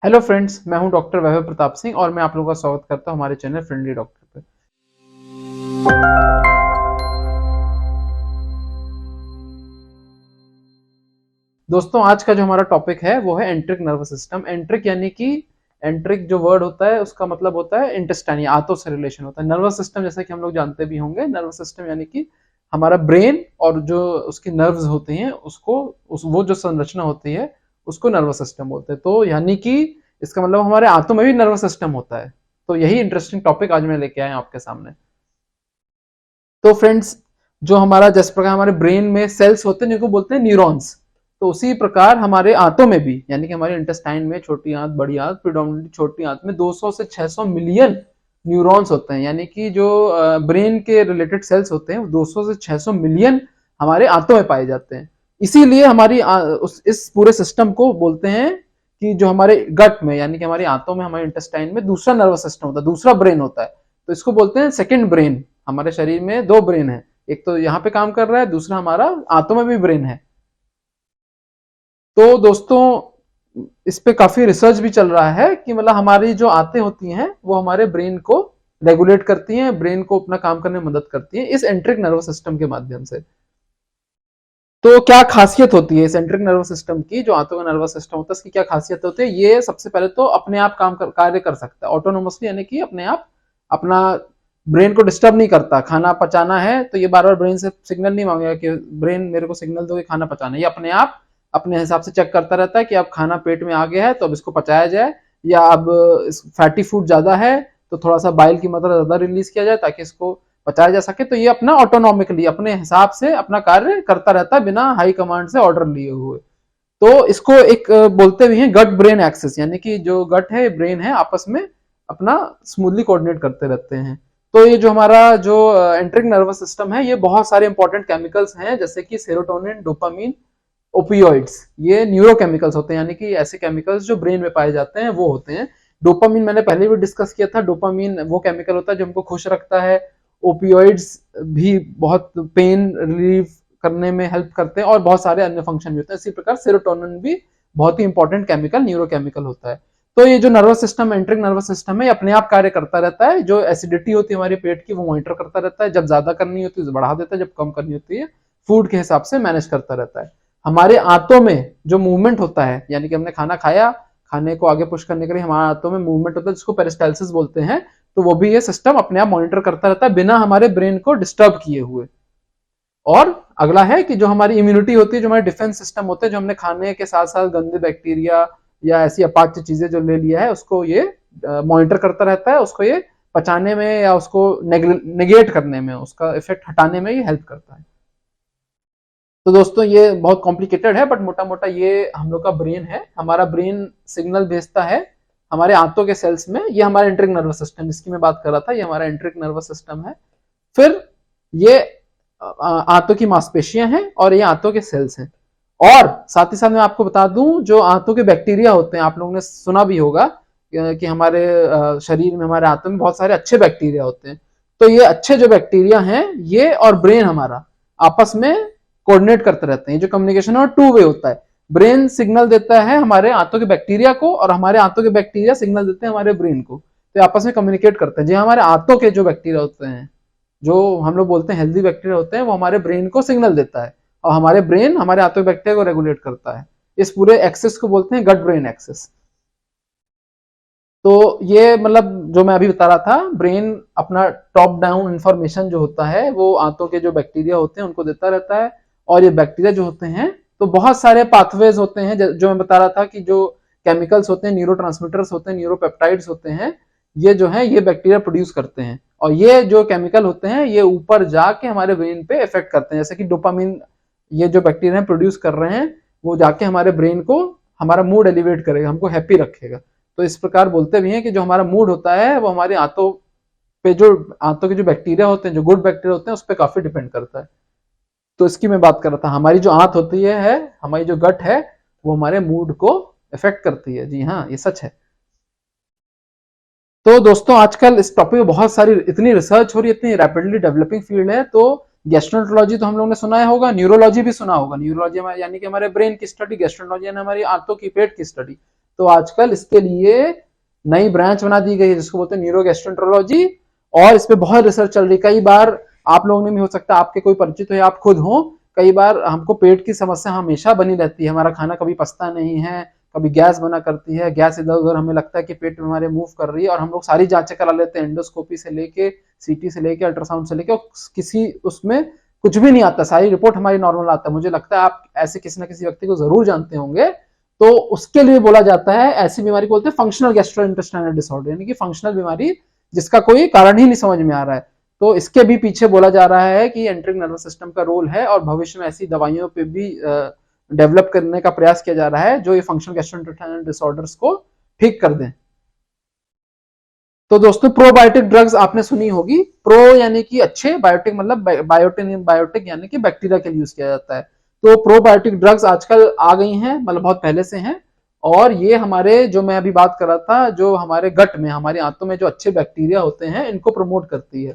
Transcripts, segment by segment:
Hello friends, मैं हूं doctor वैभव प्रताप सिंह और मैं आप लोगों का स्वागत करता हूं हमारे चैनल फ्रेंडली डॉक्टर पे। दोस्तों, आज का जो हमारा टॉपिक है वो है एंट्रिक नर्वस सिस्टम। एंट्रिक यानी कि एंट्रिक जो वर्ड होता है उसका मतलब होता है इंटेस्टाइन या आंतों से रिलेशन होता है। नर्वस सिस्टम जैसा कि हम लोग जानते भी होंगे, नर्वस सिस्टम यानी कि हमारा ब्रेन और जो उसकी नर्व्स होती हैं उसको वो जो संरचना होती है उसको नर्वस सिस्टम बोलते हैं। तो यानी कि इसका मतलब हमारे आंतों में भी नर्वस सिस्टम होता है। तो यही इंटरेस्टिंग टॉपिक आज मैं लेके आया हूं आपके सामने। तो फ्रेंड्स, जो हमारा जिस प्रकार हमारे ब्रेन में सेल्स होते हैं जिनको बोलते हैं न्यूरॉन्स, तो उसी प्रकार हमारे आंतों में भी यानी कि हमारे इंटेस्टाइन में छोटी आंत, बड़ी आंत, प्रिडोमिनेटली छोटी आंत में 200 से 600 मिलियन न्यूरॉन्स होते हैं। यानी कि जो ब्रेन के रिलेटेड सेल्स होते हैं 200 से 600 मिलियन हमारे आंतों में पाए जाते हैं। इसीलिए हमारी इस पूरे सिस्टम को बोलते हैं कि जो हमारे गट में यानी कि हमारी आंतों में, हमारे इंटेस्टाइन में दूसरा नर्वस सिस्टम होता है, दूसरा ब्रेन होता है। तो इसको बोलते हैं सेकंड ब्रेन। हमारे शरीर में दो ब्रेन है, एक तो यहाँ पे काम कर रहा है, दूसरा हमारा आंतों में भी ब्रेन है। तो दोस्तों, इस पे काफी रिसर्च भी चल रहा है कि मतलब हमारी जो आंतें होती हैं वो हमारे ब्रेन को रेगुलेट करती हैं, ब्रेन को अपना काम करने में मदद करती हैं इस एंट्रिक नर्वस सिस्टम के माध्यम से। तो क्या खासियत होती है सेंट्रिक नर्वस सिस्टम की, जो आंतों का नर्वस सिस्टम होता है इसकी क्या खासियत होती है? ये सबसे पहले तो अपने आप कार्य कर सकता है ऑटोनोमसली, यानी कि अपने आप अपना ब्रेन को डिस्टर्ब नहीं करता। खाना पचाना है तो ये बार बार ब्रेन से सिग्नल नहीं मांगेगा कि ब्रेन मेरे को सिग्नल दो कि खाना पचाना है। ये अपने आप अपने हिसाब से चेक करता रहता है कि अब खाना पेट में आ गया है तो अब इसको पचाया जाए, या अब फैटी फूड ज्यादा है तो थोड़ा सा बाइल की मात्रा ज्यादा रिलीज किया जाए ताकि इसको पचाया जा सके। तो ये अपना ऑटोनॉमिकली अपने हिसाब से अपना कार्य करता रहता है बिना हाई कमांड से ऑर्डर लिए हुए। तो इसको एक बोलते भी हैं गट ब्रेन एक्सिस, यानी कि जो गट है ब्रेन है आपस में अपना स्मूथली कोऑर्डिनेट करते रहते हैं। तो ये जो हमारा जो एंट्रिक नर्वस सिस्टम है ये बहुत सारे इंपॉर्टेंट केमिकल्स हैं जैसे कि सेरोटोनिन, डोपामीन, ओपियोइड्स। ये न्यूरोकेमिकल्स होते हैं, यानी कि ऐसे केमिकल्स जो ब्रेन में पाए जाते हैं वो होते हैं। डोपामीन मैंने पहले भी डिस्कस किया था। डोपामीन वो केमिकल होता है जो हमको खुश रखता है। ओपियोइड्स भी बहुत पेन रिलीव करने में हेल्प करते हैं और बहुत सारे अन्य फंक्शन भी होते हैं। इसी प्रकार सेरोटोनिन भी बहुत ही इंपॉर्टेंट केमिकल, न्यूरोकेमिकल होता है। तो ये जो नर्वस सिस्टम, एंट्रिक नर्वस सिस्टम है, ये अपने आप कार्य करता रहता है। जो एसिडिटी होती है हमारे पेट की वो मॉनिटर करता रहता है, जब ज्यादा करनी होती है तो बढ़ा देता है, जब कम करनी होती है फूड के हिसाब से मैनेज करता रहता है। हमारे आंतों में जो मूवमेंट होता है, यानी कि हमने खाना खाया, खाने को आगे पुश करने के लिए हमारे आंतों में मूवमेंट होता है जिसको पेरिस्टाल्सिस बोलते हैं। तो वो भी ये सिस्टम अपने आप मॉनिटर करता रहता है बिना हमारे ब्रेन को डिस्टर्ब किए हुए। और अगला है कि जो हमारी इम्यूनिटी होती है, जो हमारे डिफेंस सिस्टम होते हैं, जो हमने खाने के साथ साथ गंदे बैक्टीरिया या ऐसी अपाच्य चीजें जो ले लिया है उसको ये मॉनिटर करता रहता है, उसको ये पचाने में या उसको नेगेट करने में, उसका इफेक्ट हटाने में ये हेल्प करता है। तो दोस्तों, ये बहुत कॉम्प्लिकेटेड है बट मोटा मोटा ये हम लोग का ब्रेन है। हमारा ब्रेन सिग्नल भेजता है हमारे आंतों के सेल्स में। ये हमारा एंट्रिक नर्वस सिस्टम जिसकी मैं बात कर रहा था, ये हमारा एंट्रिक नर्वस सिस्टम है। फिर ये आंतों की मांसपेशियां हैं और ये आंतों के सेल्स हैं। और साथ ही साथ मैं आपको बता दूं, जो आंतों के बैक्टीरिया होते हैं, आप लोगों ने सुना भी होगा कि हमारे शरीर में, हमारे आंतों में बहुत सारे अच्छे बैक्टीरिया होते हैं। तो ये अच्छे जो बैक्टीरिया हैं ये और ब्रेन हमारा आपस में कोऑर्डिनेट करते रहते हैं। जो कम्युनिकेशन है टू वे होता है। ब्रेन सिग्नल देता है हमारे आंतों के बैक्टीरिया को और हमारे आंतों के बैक्टीरिया सिग्नल देते हैं हमारे ब्रेन को। तो आपस में कम्युनिकेट करते हैं। जी, हमारे आंतों के जो बैक्टीरिया होते हैं, जो हम लोग बोलते हैं हेल्दी बैक्टीरिया होते हैं, वो हमारे ब्रेन को सिग्नल देता है और हमारे ब्रेन हमारे आंतों के बैक्टीरिया को रेगुलेट करता है। इस पूरे एक्सेस को बोलते हैं गट ब्रेन एक्सेस। तो ये मतलब जो मैं अभी बता रहा था, ब्रेन अपना टॉप डाउन इंफॉर्मेशन जो होता है वो आंतों के जो बैक्टीरिया होते हैं उनको देता रहता है। और ये बैक्टीरिया जो होते हैं, तो बहुत सारे पाथवेज होते हैं जो मैं बता रहा था कि जो केमिकल्स होते हैं, न्यूरोट्रांसमीटर्स होते हैं, न्यूरोपेप्टाइड्स होते हैं, ये जो है ये बैक्टीरिया प्रोड्यूस करते हैं। और ये जो केमिकल होते हैं ये ऊपर जाके हमारे ब्रेन पे इफेक्ट करते हैं। जैसे कि डोपामिन, ये जो बैक्टीरिया प्रोड्यूस कर रहे हैं वो जाके हमारे ब्रेन को, हमारा मूड एलिवेट करेगा, हमको हैप्पी रखेगा। तो इस प्रकार बोलते भी हैं कि जो हमारा मूड होता है वो हमारे आंतों पे, जो आंतों के जो बैक्टीरिया होते हैं, जो गुड बैक्टीरिया होते हैं, उस पर काफी डिपेंड करता है। तो इसकी मैं बात कर रहा था। हमारी जो आंत होती है, हमारी जो गट है, वो हमारे मूड को इफेक्ट करती है। जी हाँ, ये सच है। तो दोस्तों, आजकल इस टॉपिक में बहुत सारी इतनी रिसर्च हो रही है, इतनी रैपिडली डेवलपिंग फील्ड है। तो गैस्ट्रोएंटरोलॉजी तो हम लोगों ने सुना है होगा, न्यूरोलॉजी भी सुना होगा। न्यूरोलॉजी यानी कि हमारे ब्रेन की स्टडी, गैस्ट्रोएंटरोलॉजी यानी हमारी आंतों की, पेट की स्टडी। तो आजकल इसके लिए नई ब्रांच बना दी गई है जिसको बोलते हैं न्यूरोगैस्ट्रोएंटेरोलॉजी, और इस पे बहुत रिसर्च चल रही है। कई बार आप लोगों ने भी हो सकता है आपके कोई परिचित हो या आप खुद हो, कई बार हमको पेट की समस्या हमेशा बनी रहती है, हमारा खाना कभी पचता नहीं है, कभी गैस बना करती है, गैस इधर उधर हमें लगता है कि पेट में हमारे मूव कर रही है, और हम लोग सारी जांचें करा लेते हैं, एंडोस्कोपी से लेके सीटी से लेके अल्ट्रासाउंड से लेके, किसी उसमें कुछ भी नहीं आता, सारी रिपोर्ट हमारी नॉर्मल आता है। मुझे लगता है आप ऐसे किसी ना किसी व्यक्ति को जरूर जानते होंगे। तो उसके लिए बोला जाता है, ऐसी बीमारी को बोलते हैं फंक्शनल गैस्ट्रोइंटेस्टाइनल डिसऑर्डर, यानी कि फंक्शनल बीमारी जिसका कोई कारण ही नहीं समझ में आ रहा है। तो इसके भी पीछे बोला जा रहा है कि एंट्रिक नर्वस सिस्टम का रोल है, और भविष्य में ऐसी दवाइयों पे भी डेवलप करने का प्रयास किया जा रहा है जो ये फंक्शनल गैस्ट्रोइंटेस्टाइनल डिसऑर्डर्स को ठीक कर दें। तो दोस्तों प्रोबायोटिक ड्रग्स आपने सुनी होगी, प्रो यानी कि अच्छे, बायोटिक मतलब बायोटिक यानी कि बैक्टीरिया के लिए यूज किया जाता है। तो प्रोबायोटिक ड्रग्स आजकल आ गई हैं, मतलब बहुत पहले से हैं, और ये हमारे जो मैं अभी बात कर रहा था, जो हमारे गट में, हमारे आंतों में जो अच्छे बैक्टीरिया होते हैं इनको प्रमोट करती है।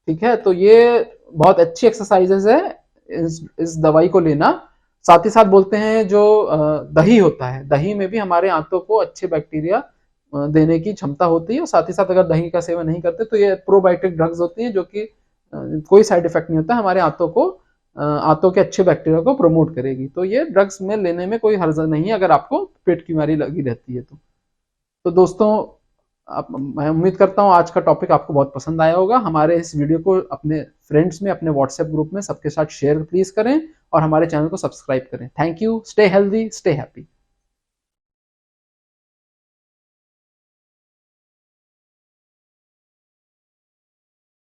ठीक है, तो ये बहुत अच्छी एक्सरसाइजेस है इस दवाई को लेना। साथ ही साथ बोलते हैं जो दही होता है, दही में भी हमारे आंतों को अच्छे बैक्टीरिया देने की क्षमता होती है, और साथ ही साथ अगर दही का सेवन नहीं करते तो ये प्रोबायोटिक ड्रग्स होती हैं जो कि कोई साइड इफेक्ट नहीं होता, हमारे आंतों के अच्छे बैक्टीरिया को प्रमोट करेगी। तो ये ड्रग्स में लेने में कोई हर्ज नहीं है अगर आपको पेट की बीमारी लगी रहती है तो दोस्तों मैं उम्मीद करता हूँ आज का टॉपिक आपको बहुत पसंद आया होगा। हमारे इस वीडियो को अपने फ्रेंड्स में, अपने व्हाट्सएप ग्रुप में सबके साथ शेयर प्लीज करें, और हमारे चैनल को सब्सक्राइब करें। Thank you, stay healthy, stay happy.